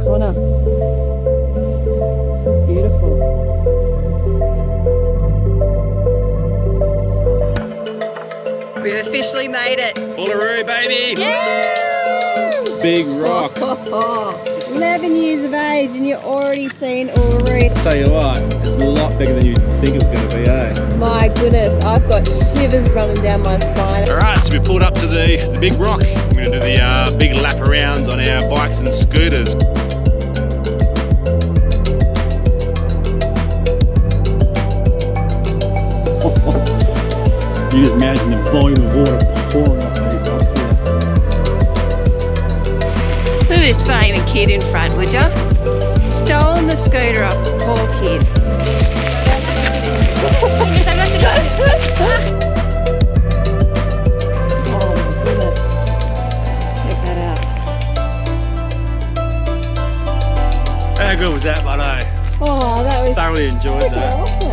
Kata. It's beautiful. We've officially made it. Uluru, baby! Yeah! Big rock. 11 years of age and you're already seeing Uluru. Tell you what, it's a lot bigger than you think it was going to be, eh? My goodness, I've got shivers running down my spine. Alright, so we pulled up to the big rock. We're going to do the big lap arounds on our bikes and scooters. You just imagine the volume of water pouring off these rocks here. Look at this famous kid in front, would ya? Stolen the scooter off the poor kid. Oh my goodness. Check that out. How good was that, bud, eh? Oh, that was Thoroughly enjoyed that. awesome.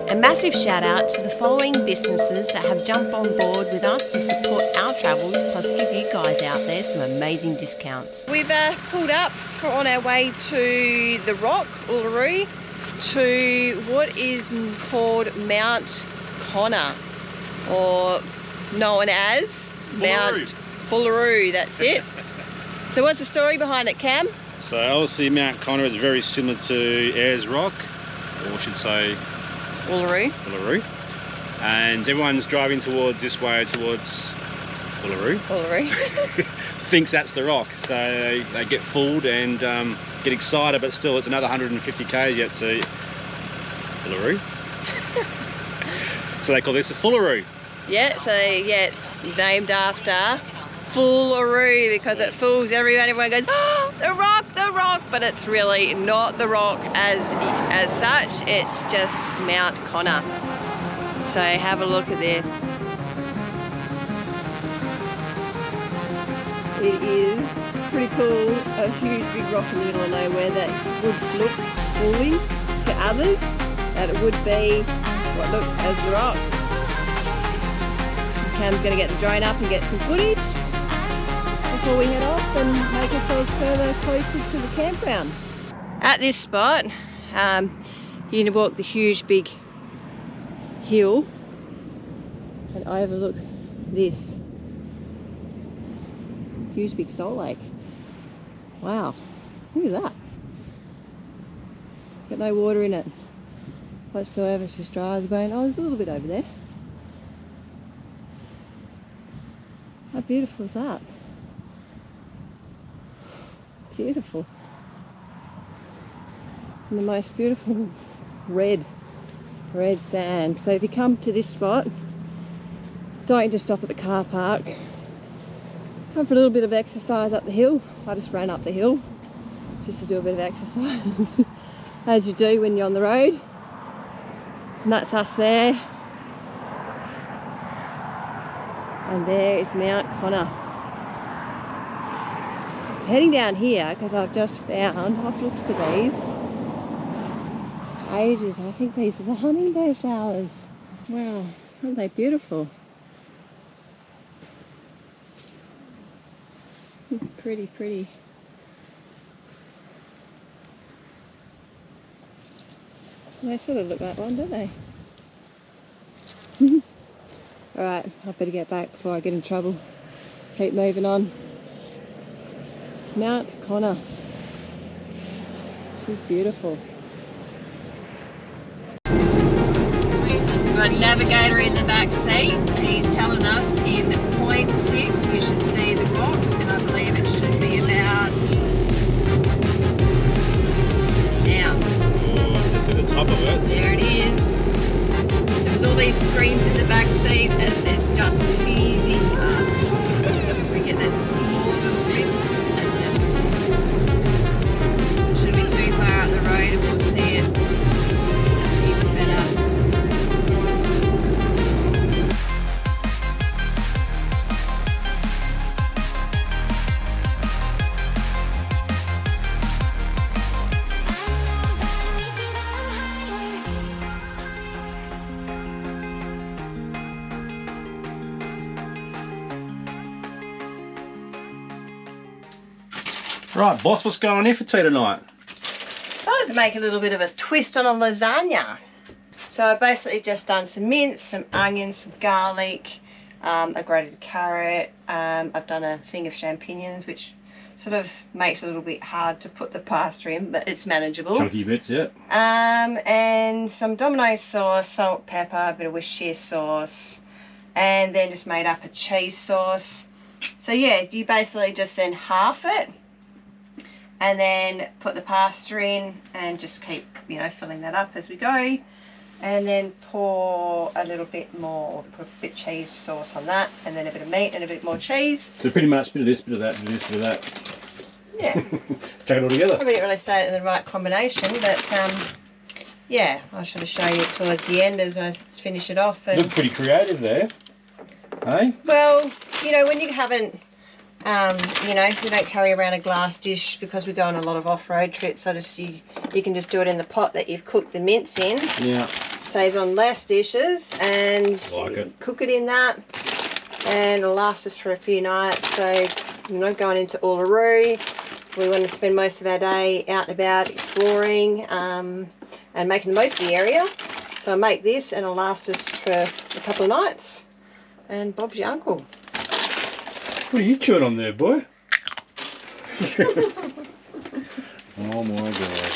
A massive shout out to the following businesses that have jumped on board with us to support our travels, plus give you guys out there some amazing discounts. We've pulled up on our way to the rock, Uluru, to what is called Mount Kata, or known as Mount Uluru, that's it. So what's the story behind it, Cam? So obviously Mount Kata is very similar to Ayers Rock, or I should say Uluru. And everyone's driving towards this way, towards Uluru. Thinks that's the rock, so they get fooled and get excited, but still it's another 150 k's yet to Uluru. So they call this the Uluru. Yeah, so yeah, it's named after Uluru because it fools everyone. Everyone goes, oh, the rock, but it's really not the rock as such. It's just Mount Kata. So have a look at this. It is pretty cool. A huge big rock in the middle of nowhere that would look fully to others that it would be what looks as the rock. Cam's going to get the drone up and get some footage before we head off and make ourselves further closer to the campground. At this spot, you're going to walk the huge big hill and overlook this huge big salt lake. Wow, look at that. Got no water in it whatsoever, it's just dry as a bone. Oh, there's a little bit over there. How beautiful is that? Beautiful. And the most beautiful red sand. So if you come to this spot, don't just stop at the car park. Come for a little bit of exercise up the hill. I just ran up the hill just to do a bit of exercise as you do when you're on the road. And that's us there. And there is Mount Kata. Heading down here because I've just found, I've looked for these for ages. I think these are the hummingbird flowers. Wow, aren't they beautiful? Pretty. They sort of look like one, don't they? Alright, I better get back before I get in trouble. Keep moving on. Mount Kata. She's beautiful. We've got a navigator in the back seat. He's telling us in 0.6 we should see the rock, and I believe it should be allowed now. Oh, just at the top of it. There it is. There was all these screens in the back seat and it's just teasing us. We get this small little glimpse and just shouldn't be too far out the road and we'll see it even better. Right, boss, what's going on here for tea tonight? Decided to make a little bit of a twist on a lasagna. So I basically just done some mince, some onions, some garlic, a grated carrot. I've done a thing of champignons, which sort of makes it a little bit hard to put the pasta in, but it's manageable. Chunky bits, yeah. And some Domino's sauce, salt, pepper, a bit of Worcestershire sauce, and then just made up a cheese sauce. So yeah, you basically just then half it, and then put the pasta in, and just keep, you know, filling that up as we go. And then pour a little bit more, put a bit of cheese sauce on that, and then a bit of meat and a bit more cheese. So pretty much a bit of this, bit of that, bit of this, bit of that. Yeah. Chuck it all together. I didn't really say it in the right combination, but yeah, I should show you towards the end as I finish it off. And, look pretty creative there, hey? well, you know, when you haven't, you know, we don't carry around a glass dish because we go on a lot of off-road trips. So just you can just do it in the pot that you've cooked the mince in. Yeah. Saves on less dishes, and cook it in that, and it'll last us for a few nights. So, you know, going into Uluru, we want to spend most of our day out and about exploring and making the most of the area. So I make this, and it'll last us for a couple of nights. And Bob's your uncle. What are you chewing on there, boy? Oh my god.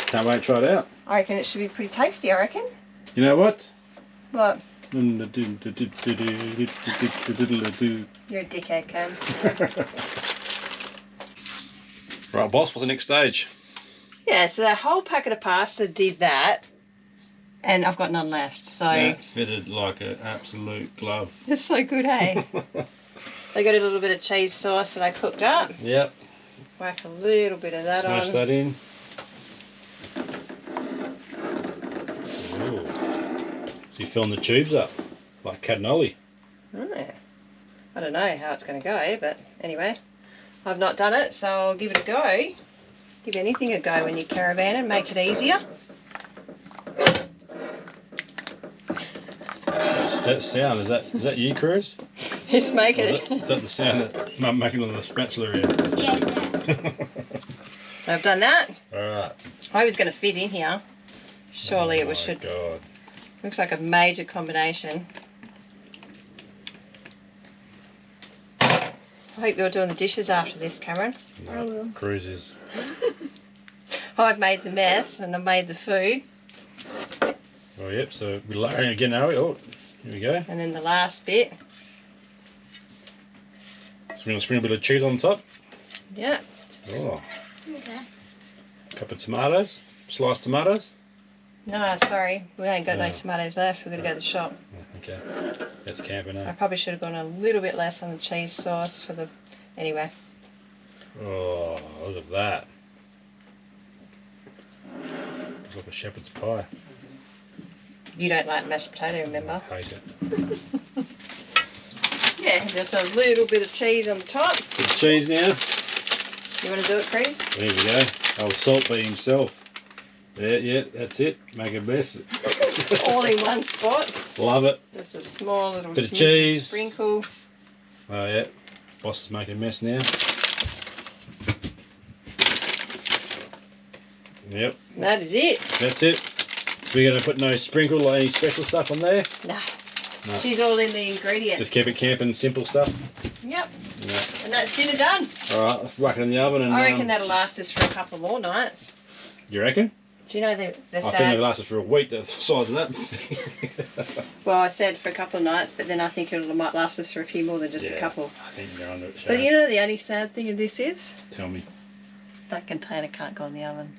Can't wait to try it out. I reckon it should be pretty tasty, I reckon. You know what? What? You're Right, a dickhead, Cam. boss, what's the next stage? Yeah, so that whole packet of pasta did that, and I've got none left, so... That fitted like an absolute glove. It's so good, hey? So I got a little bit of cheese sauce that I cooked up. Yep. Whack a little bit of that on. Smash that in. Ooh. So you're filling the tubes up, like cannoli. Oh, I don't know how it's going to go, but anyway, I've not done it, so I'll give it a go. Give anything a go when you caravan and make it easier. That sound, is that you, Cruz? Just make it. Is that the sound that Mum making on the spatula here? Yeah. So I've done that. Alright. I was going to fit in here. Surely it should. God. Looks like a major combination. I hope you're doing the dishes after this, Cameron. I will. Cruz is. I've made the mess and I've made the food. Oh, yep, so we're layering again, are we? Oh, here we go. And then the last bit. So we're going to spring a bit of cheese on top. Yeah. Oh, Okay. a couple of tomatoes, sliced tomatoes. No, sorry. We ain't got no tomatoes left. We've got to go to the shop. Okay, that's camping, I eh? probably should have gone a little bit less on the cheese sauce for the... Anyway. Oh, look at that. It's like a shepherd's pie. You don't like mashed potato, remember? I hate it. Yeah, there's a little bit of cheese on the top. Bit of cheese now. You want to do it, Chris? There we go. Oh, Salt be himself. Yeah, that's it. Make a mess. All in one spot. Love it. Just a small little Bit of smidge cheese. sprinkle. Oh, yeah. Boss is making a mess now. Yep, That is it. that's it. So we're going to put no sprinkle or any special stuff on there. No. No. She's all in the ingredients. Just keep it camping, simple stuff. Yep. Yeah. And that's dinner done. Alright, let's whack it in the oven. And, I reckon that'll last us for a couple more nights. You reckon? Do you know the I think sad... it'll last us for a week, the size of that. Well, I said for a couple of nights, but then I think it might last us for a few more than just a couple. I think you're under it, But you know the only sad thing of this is? Tell me. That container can't go in the oven.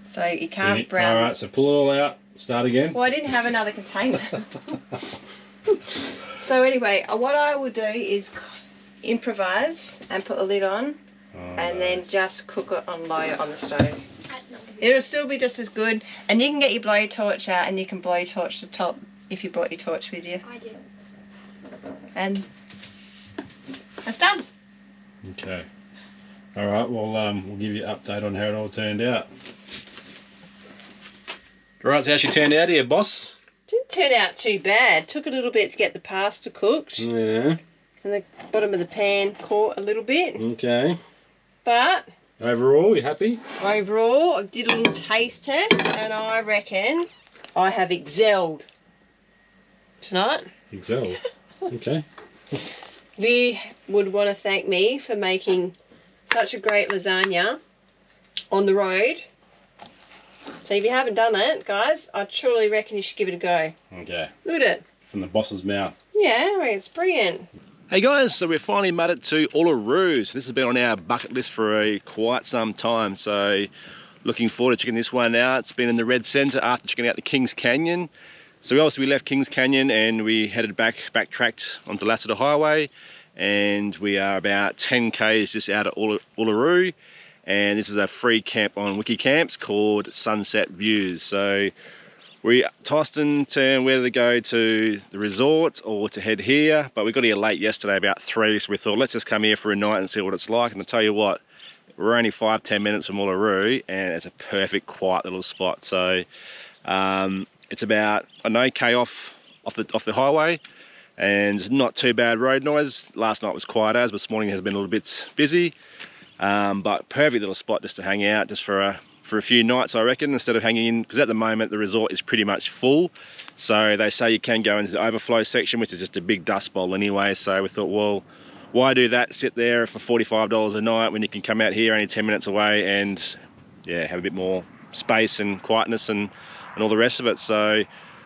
So you can't brown... Alright, so pull it all out. Start again. Well, I didn't have another container. So anyway, what I will do is improvise and put the lid on and then just cook it on low on the stove. It'll still be just as good, and you can get your blowtorch out and you can blowtorch the top if you brought your torch with you. I did. And that's done. Okay. Alright, well we'll give you an update on how it all turned out. Alright, so how she turned out here, boss? Didn't turn out too bad. Took a little bit to get the pasta cooked. Yeah. And and the bottom of the pan caught a little bit. Okay. But Overall, you happy? overall, I did a little taste test, and I reckon I have excelled tonight. Excel. Okay. You would want to thank me for making such a great lasagna on the road. So if you haven't done it, guys, I truly reckon you should give it a go. Okay. Look at it. From the boss's mouth. Yeah, it's brilliant. Hey guys, so we've finally made it to Uluru. So this has been on our bucket list for quite some time. So looking forward to checking this one out. It's been in the red centre after checking out the Kings Canyon. So we left Kings Canyon and we headed backtracked onto Lassiter Highway, and we are about 10 k's just out of Uluru. And this is a free camp on Wiki Camps called Sunset Views. So we tossed and turned whether to go to the resort or to head here, but we got here late yesterday about 3, so we thought let's just come here for a night and see what it's like. And I'll tell you what, we're only 5-10 minutes from Uluru, and it's a perfect quiet little spot. So it's about an K off the highway, and not too bad road noise. Last night was quiet as, but this morning has been a little bit busy, but perfect little spot just to hang out just for a few nights, I reckon, instead of hanging in, because at the moment the resort is pretty much full. So they say you can go into the overflow section, which is just a big dust bowl anyway. So we thought, well, why do that, sit there for $45 a night when you can come out here only 10 minutes away and yeah, have a bit more space and quietness and all the rest of it. So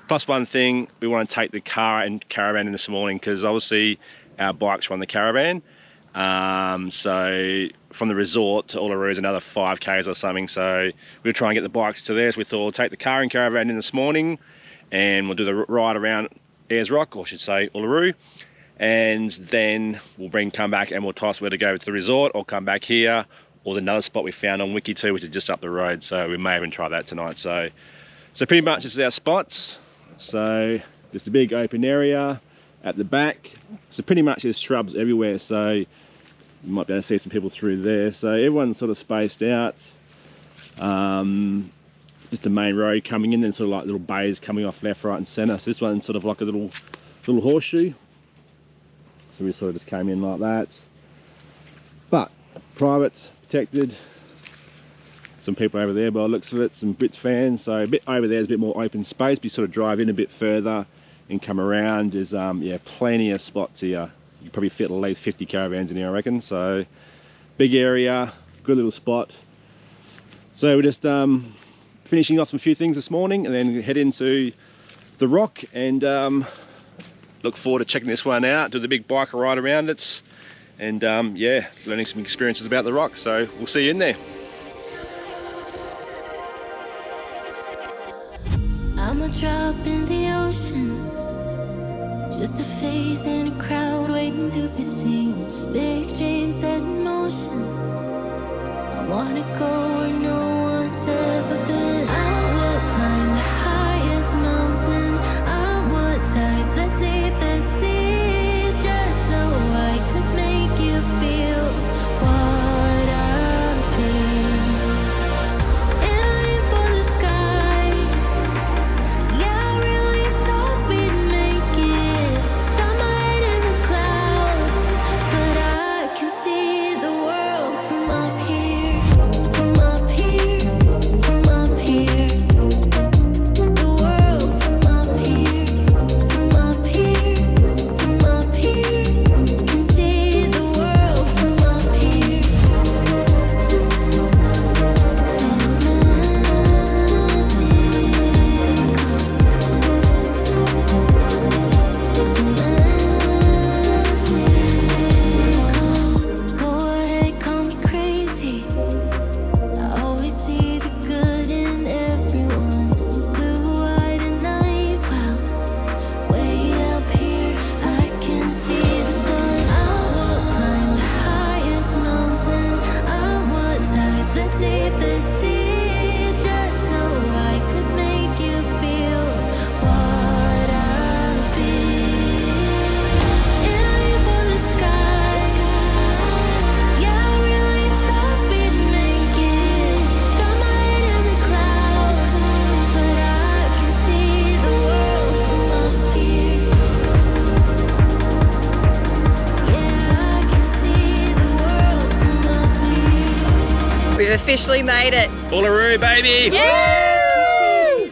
plus one thing, we want to take the car and caravan in this morning, because obviously our bikes run the caravan. So from the resort to Uluru is another 5 k's or something, so we'll try and get the bikes to there. So we thought we'll take the car and caravan in this morning, and we'll do the ride around Ayers Rock, or I should say Uluru, and then we'll come back and we'll toss where to go to the resort or come back here, or there's another spot we found on Wiki too, which is just up the road, so we may even try that tonight. So pretty much this is our spots. So just a big open area at the back, so pretty much there's shrubs everywhere, so you might be able to see some people through there. So everyone's sort of spaced out. Just the main road coming in, then sort of like little bays coming off left, right and centre. So this one's sort of like a little horseshoe. So we sort of just came in like that. But private, protected. Some people over there by the looks of it, some Brits fans. So a bit over there is a bit more open space, but you sort of drive in a bit further and come around. There's yeah, plenty of spots here. You could probably fit at least 50 caravans in here, I reckon. So big area, good little spot. So we're just finishing off some few things this morning, and then head into the rock and look forward to checking this one out, do the big bike ride around it, and yeah, learning some experiences about the rock. So we'll see you in there. I'm a drop in the ocean, just a face in a crowd waiting to be seen. Big dreams set in motion, I wanna go where no one's ever been. I would climb the highest mountain, I would dive the deepest sea, just so I could make you feel what I feel. Aiming for the sky, yeah, I really thought we'd make it. Got my head in the clouds, but I can see the world from up here, from up here. officially made it. Uluru, baby! Yay!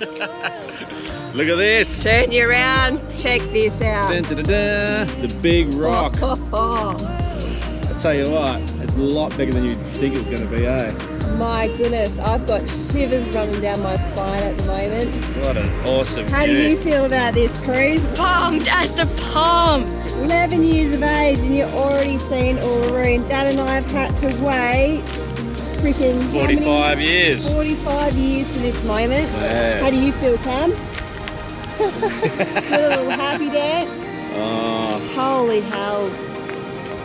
Look at this! Turn you around. Check this out. Dun, dun, dun, dun. The big rock. I tell you what, it's a lot bigger than you'd think it was going to be, eh? My goodness, I've got shivers running down my spine at the moment. What an awesome How do you feel about this, Cruz? Pumped as the pump. 11 years of age and you're already seeing Uluru, and Dad and I have had to wait freaking 45 years. 45 years for this moment. Yeah. How do you feel, Cam? Got a little happy dance? Oh, Holy hell.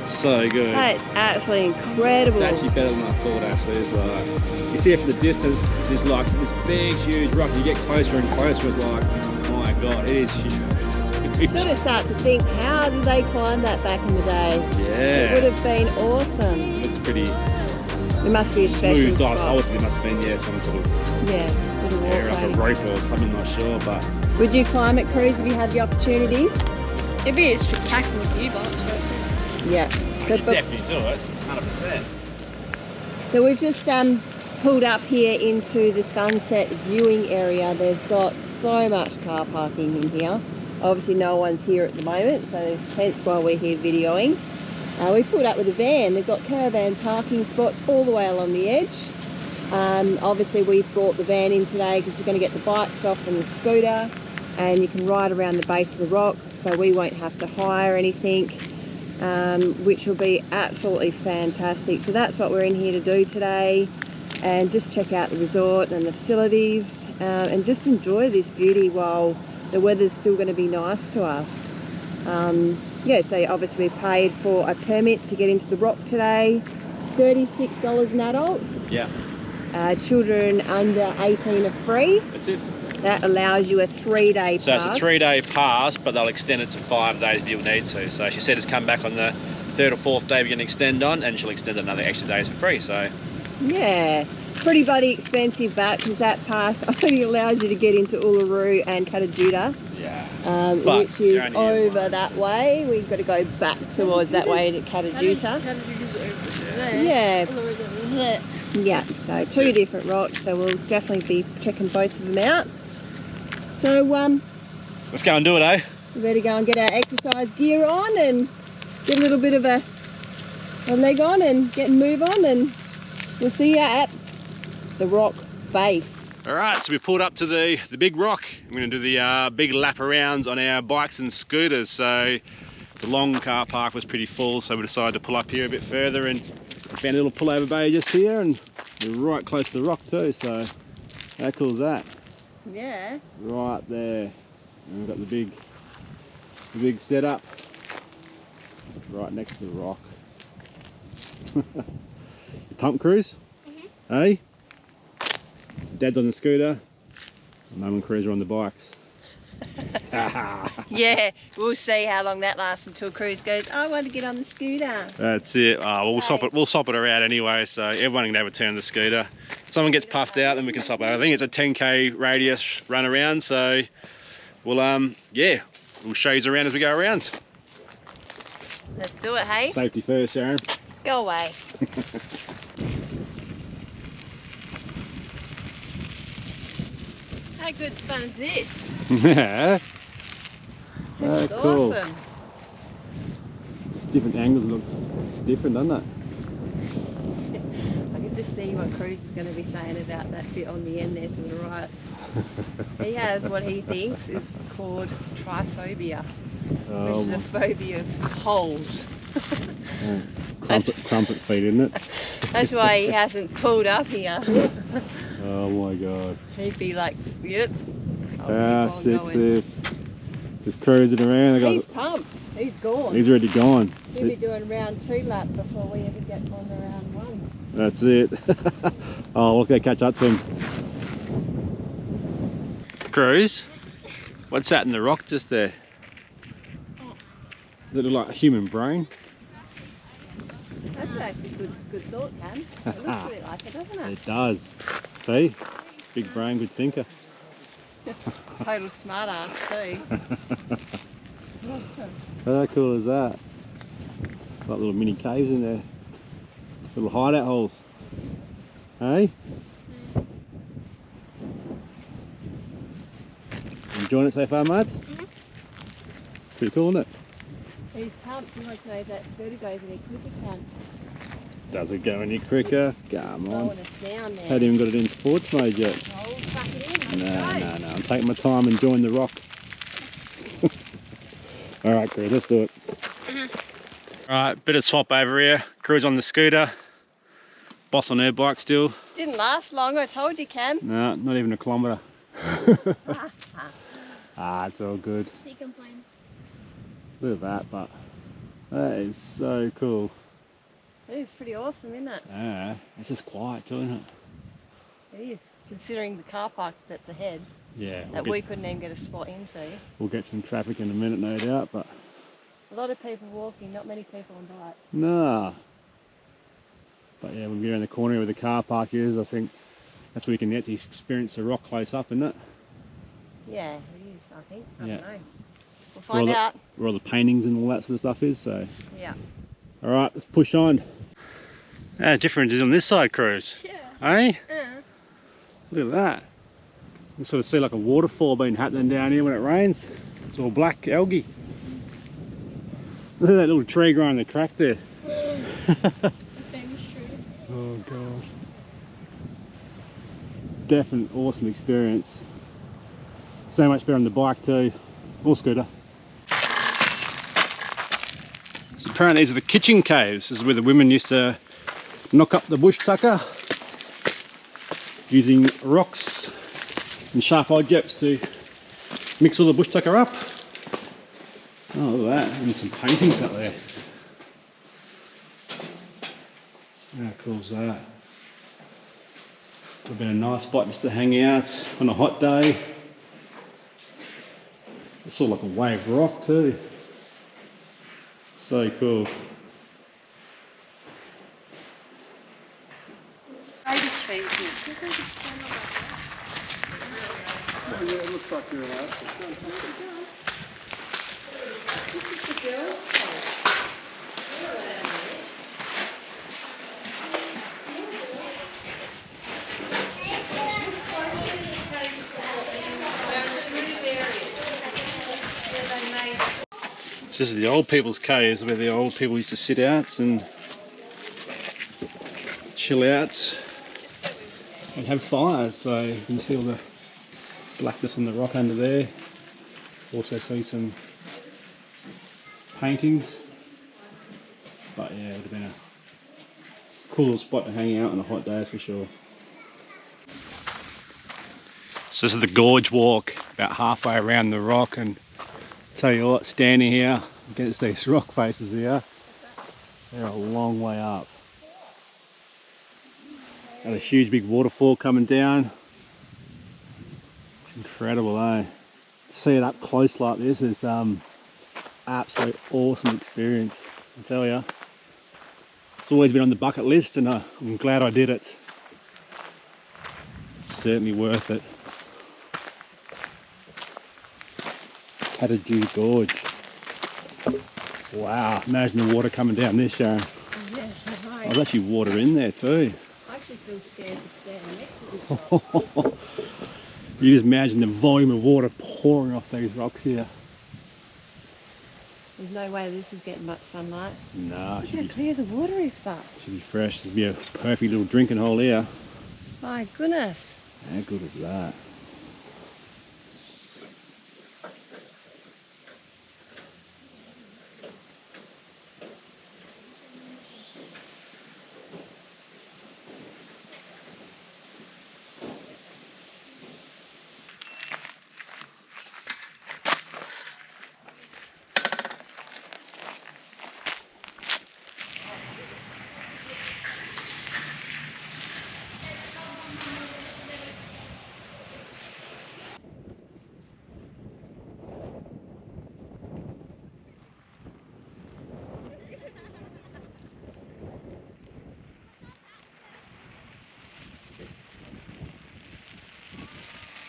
so good. That is absolutely incredible. It's actually better than I thought, actually. It's like, you see it from the distance, there's like this big, huge rock. You get closer and closer, it's like, oh my God, it is huge. You sort of start to think, how did they climb that back in the day? Yeah. It would have been awesome. It's pretty It must be a special smooth. spot. Obviously, there must have been, yeah, some sort of Yeah, little air up a walkway. rope or something, not sure, but Would you climb it, Cruz, if you had the opportunity? It'd be a spectacular view, but so. Yeah. So, you definitely do it, 100%. so we've just pulled up here into the sunset viewing area. They've got so much car parking in here. Obviously no one's here at the moment, so hence why we're here videoing. We've pulled up with a van. They've got caravan parking spots all the way along the edge. Obviously we've brought the van in today because we're going to get the bikes off and the scooter, and you can ride around the base of the rock, so we won't have to hire anything, which will be absolutely fantastic. So that's what we're in here to do today, and just check out the resort and the facilities, and just enjoy this beauty while the weather's still going to be nice to us. Yeah, so obviously we paid for a permit to get into the rock today, $36 an adult. Yeah. Children under 18 are free. That's it. That allows you a 3-day pass. So it's a 3-day pass, but they'll extend it to 5 days if you need to. So she said it's come back on the 3rd or 4th day we're going to extend on, and she'll extend another extra days for free. So Yeah, pretty bloody expensive, but because that pass only allows you to get into Uluru and Kata, yeah, which is over that way. We've got to go back towards that way to Kata. Cataduta's over there. Yeah. Uluru's over there. Yeah, so 2 different rocks, so we'll definitely be checking both of them out. So let's go and do it, eh? we better go and get our exercise gear on and get a little bit of a leg on and get and move on, and we'll see you at the rock base. All right, so we pulled up to the big rock. I'm going to do the big lap arounds on our bikes and scooters. So the long car park was pretty full, so we decided to pull up here a bit further, and we found a little pullover bay just here, and we're right close to the rock too. So how cool is that? Yeah. Right there, and we've got the big setup right next to the rock. Pump cruise, eh? Dad's on the scooter, Mum and Cruz are on the bikes. Yeah, we'll see how long that lasts until Cruz goes, I want to get on the scooter. That's it. We'll swap it around anyway, so everyone can have a turn on the scooter. If someone gets puffed out, then we can swap it. I think it's a 10k radius run around, so we'll yeah, we'll show you around as we go around. Let's do it, hey? Safety first, Sharon. Go away. How good fun is this? Yeah. This is cool. awesome. Just different angles, it's different, doesn't it? I can just see what Cruz is going to be saying about that bit on the end there to the right. He has what he thinks is called triphobia, which is a phobia of holes. Crumpet feet, isn't it? That's why he hasn't pulled up here. Oh my God. He'd be like, yep. How sick's this? Just cruising around. He's pumped. He's gone. He's already gone. He'll be doing round 2 lap before we ever get on to round 1. That's it. Oh, we'll go catch up to him. Cruz, what's that in the rock just there? Does it look like a human brain? That's actually good thought, Cam. It looks a bit like it, doesn't it? It does. See? Big brain, good thinker. Total smart ass too. How cool is that? Like little mini caves in there. Little hideout holes. Hey? Enjoying it so far, mates? It's pretty cool, isn't it? He's pumped. He wants to know if that scooter goes any quicker, can. Does it go any quicker? Come Slowing on. us down there. Haven't even got it in sports mode yet. Oh, fuck it in. No, Let's go. no, no. I'm taking my time enjoying the rock. All right, Cruz, let's do it. All right, bit of swap over here. Cruz on the scooter. Boss on her bike still. Didn't last long, I told you, Cam. No, not even a kilometre. It's all good. She complained. Look at that, but that is so cool. It is pretty awesome, isn't it? Yeah, it's just quiet too, isn't it? It is, considering the car park that's ahead Yeah. that we couldn't even get a spot into. We'll get some traffic in a minute, no doubt, but... A lot of people walking, not many people on bikes. Nah. But yeah, when we get around the corner where the car park is, I think that's where you can actually experience the rock close up, isn't it? Yeah, it is, I think. I Yeah. don't know. We'll find out. Where all the paintings and all that sort of stuff is, so... Yeah. All right, let's push on. How different is on this side, Cruz? Yeah. Eh? Yeah. Look at that. You sort of see like a waterfall being happening down here when it rains. It's all black algae. Look at that little tree growing in the crack there. The famous tree. Oh god. Definite awesome experience. So much better on the bike too. Or scooter. So apparently these are the kitchen caves. This is where the women used to knock up the bush tucker using rocks and sharp objects to mix all the bush tucker up. Oh, look at that. And some paintings up there. How cool is that? Would have been a nice spot just to hang out on a hot day. It's sort of like a wave rock too. So cool. Maybe cheese. Yeah, it looks like you're out. This is the girls' club. This is the old people's caves where the old people used to sit out and chill out and have fires. So you can see all the blackness on the rock under there. Also see some paintings. But yeah, it would have been a cool little spot to hang out on a hot day, that's for sure. So this is the gorge walk, about halfway around the rock, and tell you what, standing here against these rock faces here, they're a long way up. Got a huge big waterfall coming down. It's incredible, eh? To see it up close like this is absolute awesome experience, I tell you. It's always been on the bucket list and I'm glad I did it. It's certainly worth it. Kata Gorge. Wow, imagine the water coming down this, Sharon. Yeah, Oh, right. there's actually water in there too. I actually feel scared to stand next to this rock. You just imagine the volume of water pouring off these rocks here. There's no way this is getting much sunlight. Nah, Look how clear the water is, but. should be fresh. There'd be a perfect little drinking hole here. My goodness. How good is that?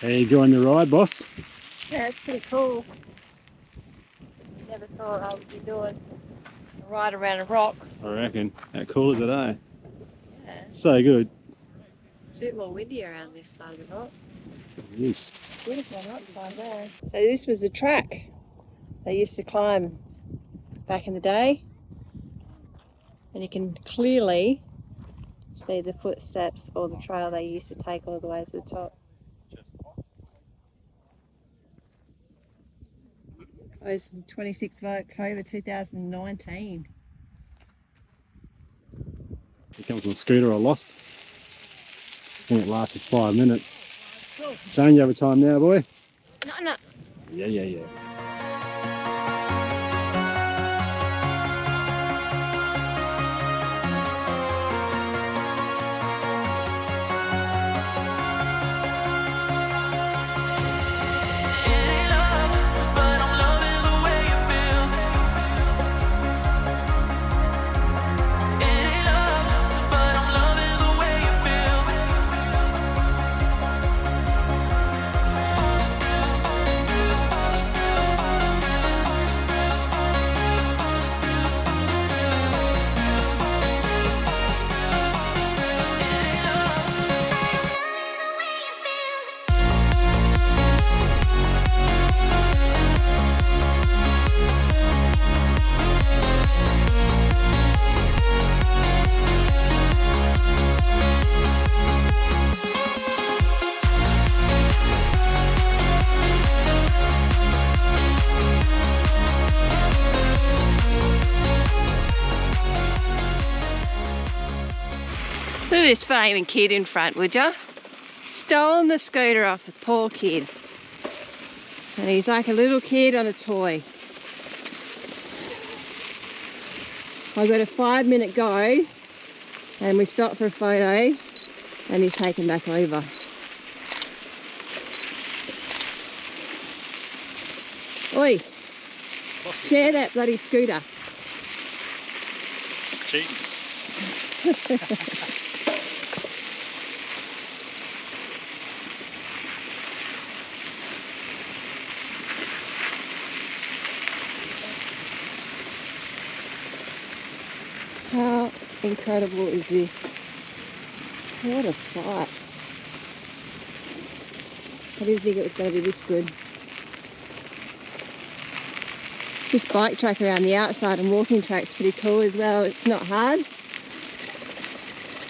How you enjoying the ride, boss? Yeah, it's pretty cool. Never thought I would be doing a ride around a rock. I reckon. How cool is it, eh? Yeah. So good. bit more windy around this side of the rock. It is. Beautiful rock climb there. So this was the track they used to climb back in the day. And you can clearly see the footsteps or the trail they used to take all the way to the top. It was 26th of October 2019. Here comes my scooter I lost. I think it lasted 5 minutes. Change over time now, boy. No. Yeah. Look at this flaming kid in front, would ya? Stolen the scooter off the poor kid. And he's like a little kid on a toy. I got a 5-minute go and we stopped for a photo and he's taken back over. Oi, share that bloody scooter. Cheating. How incredible is this? What a sight. I didn't think it was going to be this good. This bike track around the outside and walking track's pretty cool as well. It's not hard. You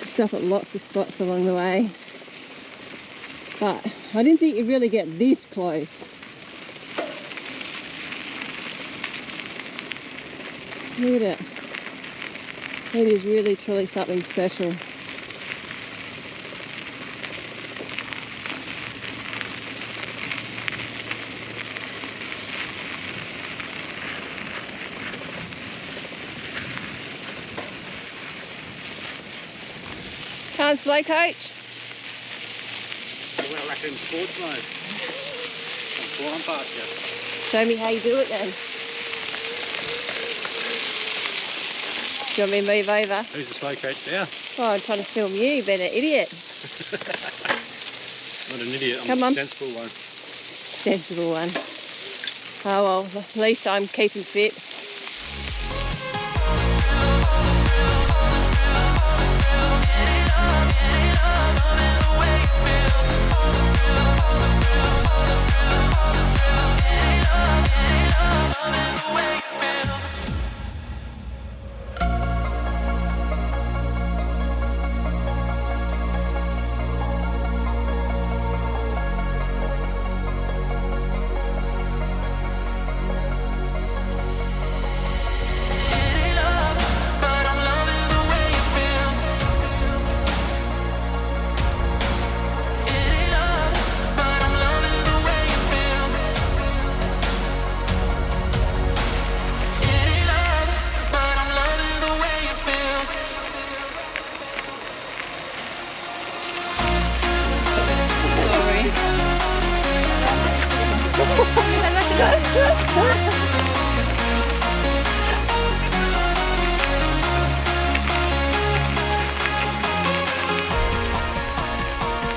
stop at lots of spots along the way. But I didn't think you'd really get this close. Look at it. It is really truly something special. Can't slow coach. We're like in sports mode. I'm flying past you. Show me how you do it then. Do you want me to move over? Who's the slow coach now? Oh, I'm trying to film you, you've been an idiot. Not an idiot, I'm Come a on. sensible one. Sensible one. Oh well, at least I'm keeping fit.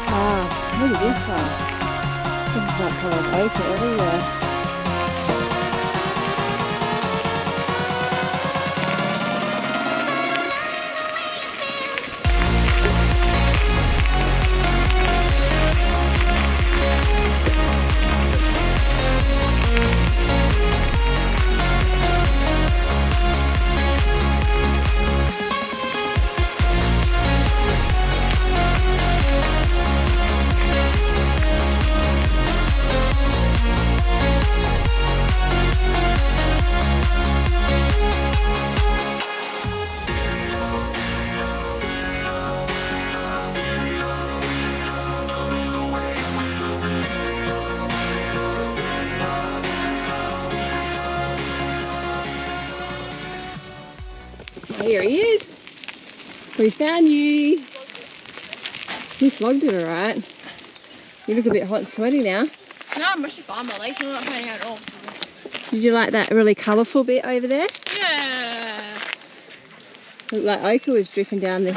Ah, look at this one. Things like coloured ochre everywhere. here he is. We found you. You flogged it alright. You look a bit hot and sweaty now. No, I'm actually fine. My legs are not hurting at all. Did you like that really colourful bit over there? Yeah. Looked like ochre was dripping down the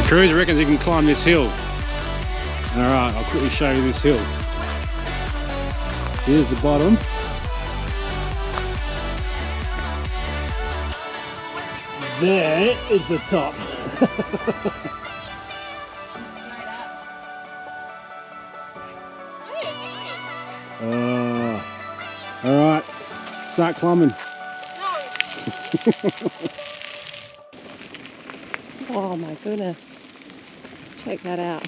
Cruiser reckons he can climb this hill. Alright, I'll quickly show you this hill. Here's the bottom. There is the top. Alright, start climbing. Oh my goodness. Check that out.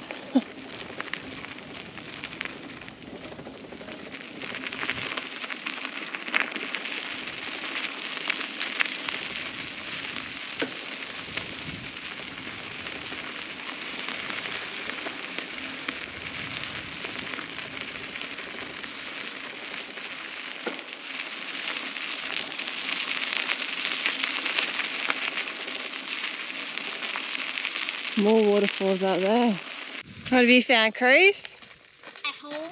More waterfalls out there. What have you found, Cruz? At home?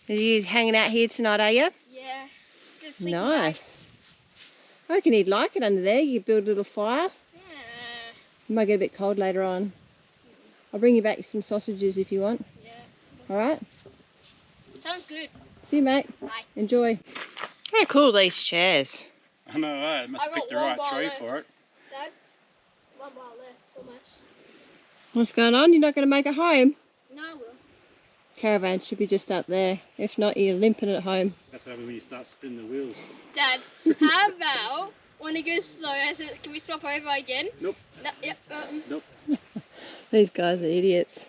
Are you hanging out here tonight, are you? Yeah. Just sleep Nice. I reckon he'd like it under there. You build a little fire. Yeah. You might get a bit cold later on. I'll bring you back some sausages if you want. Yeah. Alright? Sounds good. See you, mate. Bye. Enjoy. How cool are these chairs? I know, I must have I picked the got right one bar tree left. for it. Dad? 1 bar left, almost. What's going on? You're not going to make it home? No, I will. Caravan should be just up there. If not, you're limping at home. That's what happens when you start spinning the wheels. Dad, how about when it goes slow, I said, can we stop over again? Nope. No, yep. Nope. These guys are idiots.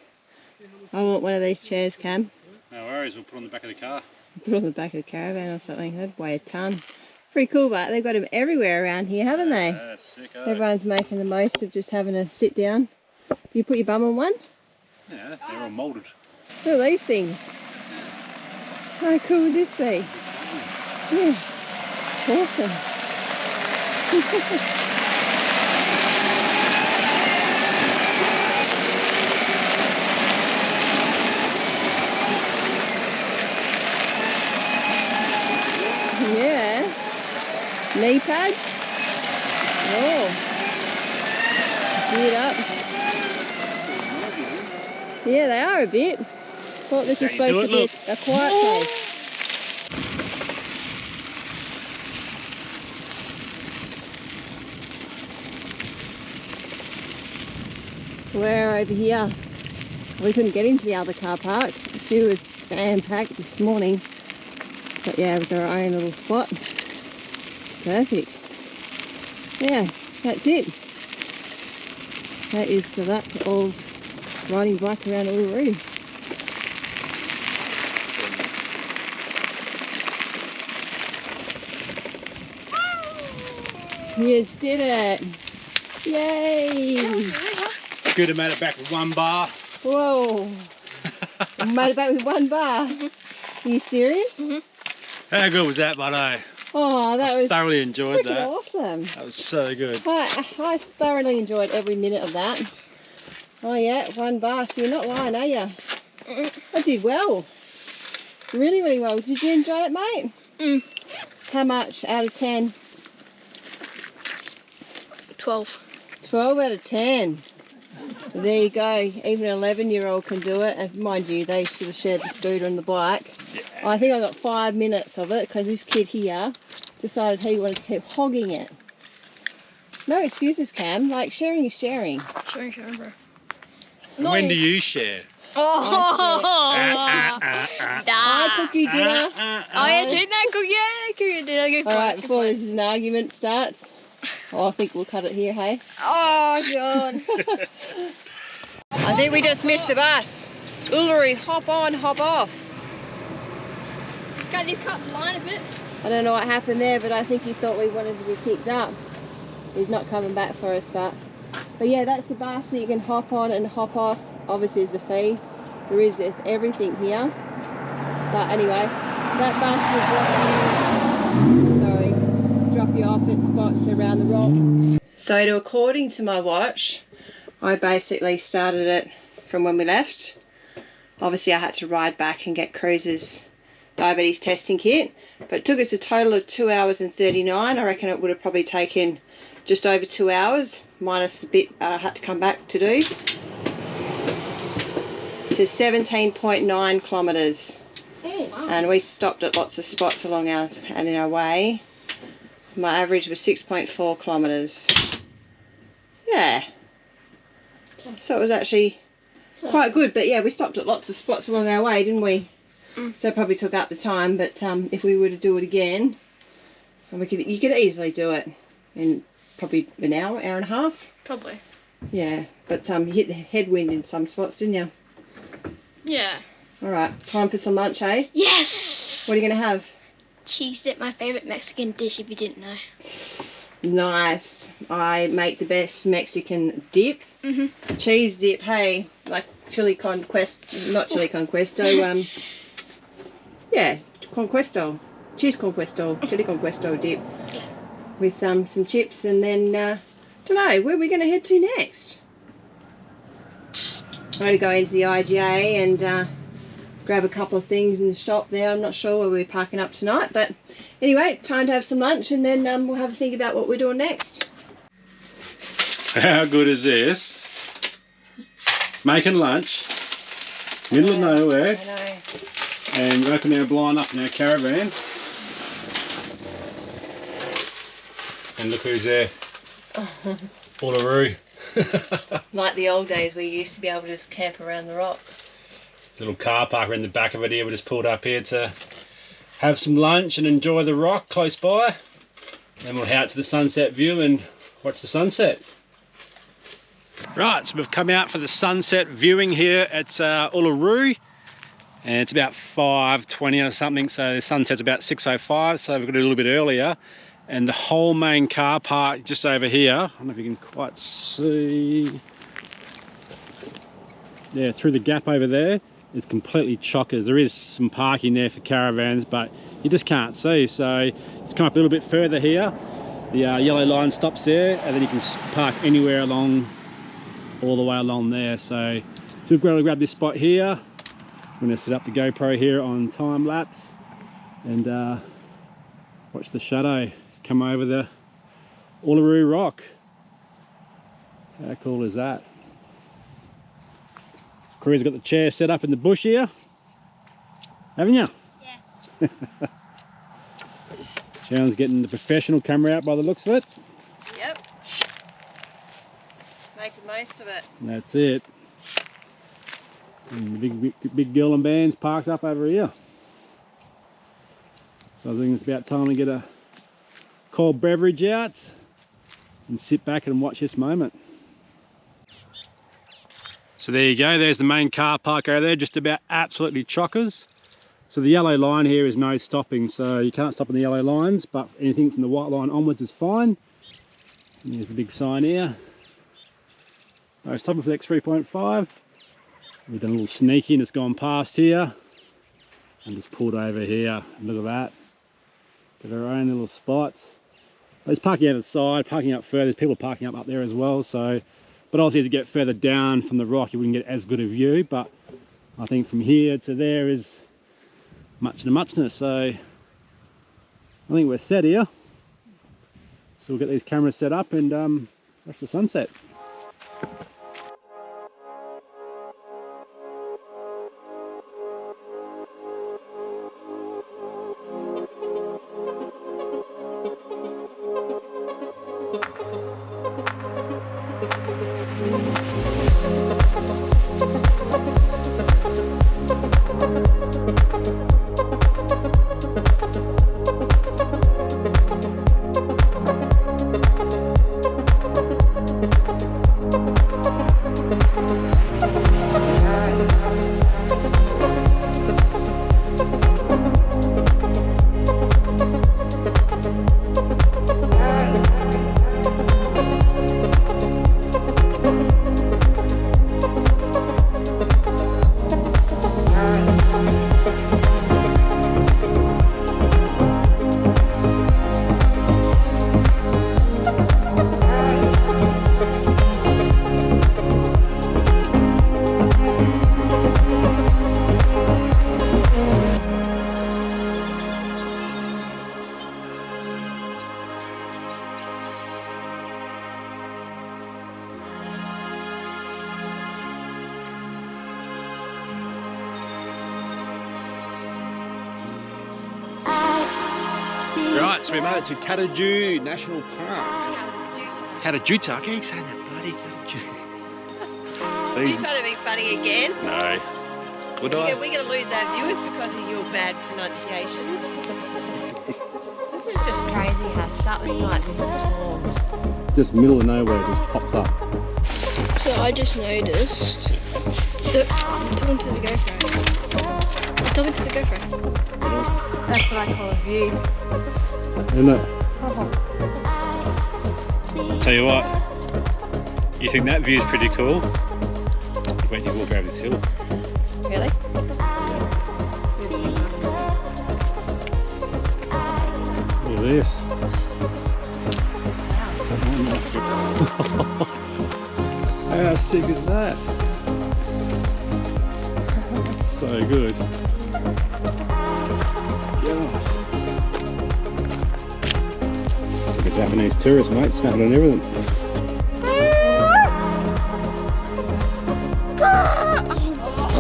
I want one of these chairs, Cam. No worries, we'll put it on the back of the car. Put it on the back of the caravan or something. That'd weigh a ton. Pretty cool, but they've got them everywhere around here, haven't they? Yeah, that's sick, eh? Everyone's making the most of just having a sit down. You put your bum on one? Yeah, they're all moulded. Look at these things. How cool would this be? Yeah, awesome. Yeah. Knee pads. Oh. Geared up. Yeah, they are a bit. Thought this was That's how you supposed do to it, be a quiet place. We're over here. We couldn't get into the other car park. She was jam-packed this morning. But yeah, we've got our own little spot. It's perfect. Yeah, that's it. That is the luck of riding bike around Uluru. Yes, did it. Yay. Good, I made it back with 1 bar. Whoa. Made it back with 1 bar. Are you serious? Mm-hmm. How good was that, buddo? Oh, that was Thoroughly enjoyed freaking that. awesome. That was so good. I thoroughly enjoyed every minute of that. Oh yeah, 1 bar, so you're not lying, are you? I did well. Really, really well. Did you enjoy it, mate? Mm. How much out of 10? 12. 12 out of 10. There you go. Even an 11-year-old can do it. And mind you, they should have shared the scooter and the bike. Yeah. I think I got 5 minutes of it because this kid here decided he wanted to keep hogging it. No excuses, Cam. Like, sharing is sharing. Sharing, bro. When do you share? Oh! Hi, cookie dinner. Oh, yeah, treat that cookie. Yeah, cookie dinner. Go All right, before this is an argument starts, I think we'll cut it here, hey? Oh, God. I think we just missed the bus. Uluru, hop on, hop off. He's cut the line a bit. I don't know what happened there, but I think he thought we wanted to be picked up. He's not coming back for us, but But yeah, that's the bus that you can hop on and hop off. Obviously there's a fee. There is everything here. But anyway, that bus will drop you off at spots around the rock. So according to my watch, I basically started it from when we left. Obviously I had to ride back and get Cruise's diabetes testing kit, but it took us a total of 2 hours and 39. I reckon it would have probably taken just over 2 hours, minus the bit I had to come back to do, to 17.9 kilometres. Oh, wow. And we stopped at lots of spots along our way. My average was 6.4 kilometres. Yeah. So it was actually quite good, but yeah, we stopped at lots of spots along our way, didn't we? So it probably took up the time, but if we were to do it again, and you could easily do it in probably an hour, hour and a half. Probably. Yeah, but you hit the headwind in some spots, didn't you? Yeah. All right, time for some lunch, eh? Yes! What are you going to have? Cheese dip, my favourite Mexican dish, if you didn't know. Nice. I make the best Mexican dip. Cheese dip, hey, like chili conquesto, not chili conquesto, yeah, conquesto, cheese conquesto, chili conquesto dip with some chips, and then don't know, where are we going to head to next? I'm going to go into the IGA and grab a couple of things in the shop there. I'm not sure where we're parking up tonight, but anyway, time to have some lunch, and then we'll have a think about what we're doing next. How good is this? Making lunch, middle of nowhere, I know. and open our blind up in our caravan. And look who's there. Uluru. Like the old days where you used to be able to just camp around the rock. Little car park in the back of it here. We just pulled up here to have some lunch and enjoy the rock close by. Then we'll head out to the sunset view and watch the sunset. Right, so we've come out for the sunset viewing here at Uluru, and it's about 5:20 or something, so the sunset's about 6:05, so we've got it a little bit earlier. And the whole main car park just over here, I don't know if you can quite see, yeah, through the gap over there, is completely chockers. There is some parking there for caravans, but you just can't see. So it's come up a little bit further here. The yellow line stops there, and then you can park anywhere along, all the way along there. So we've got to grab this spot here. I'm going to set up the GoPro here on time lapse and watch the shadow come over the Uluru rock. How cool is that? Crew's got the chair set up in the bush here, haven't you? Yeah. Sharon's getting the professional camera out by the looks of it. Yep. Make the most of it. And that's it. And the big girl and band's parked up over here. So I think it's about time to get a cold beverage out and sit back and watch this moment. So there you go, there's the main car park over there, just about absolutely chockers. So the yellow line here is no stopping, so you can't stop on the yellow lines, but anything from the white line onwards is fine. And here's the big sign here. No stopping for the X3.5. We've done a little sneaky and it's gone past here and just pulled over here. And look at that. Got our own little spot. There's parking out the side, parking up further. There's people parking up there as well. So, but obviously as you get further down from the rock, you wouldn't get as good a view. But I think from here to there is much of muchness. So I think we're set here. So we'll get these cameras set up and watch the sunset. Right, so we made it to Kata National Park. Tjuta. I keep saying that bloody Kata. Are you trying to be funny again? No. Would I? We're going to lose our viewers because of your bad pronunciations. This is just crazy how something like this just forms. Just middle of nowhere, it just pops up. So I just noticed that I'm talking to the GoPro. I'm talking to the GoPro. That's what I call a view. Isn't it? Tell you what, you think that view is pretty cool? Wait till you walk over this hill. Really? Look at this. How sick is that? It's so good. Gosh. It's like a Japanese tourist, mate, snapping on everything.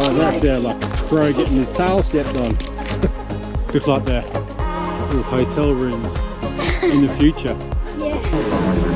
Oh, that sounds like a crow getting his tail stepped on. Looks like the little hotel rooms in the future. Yeah.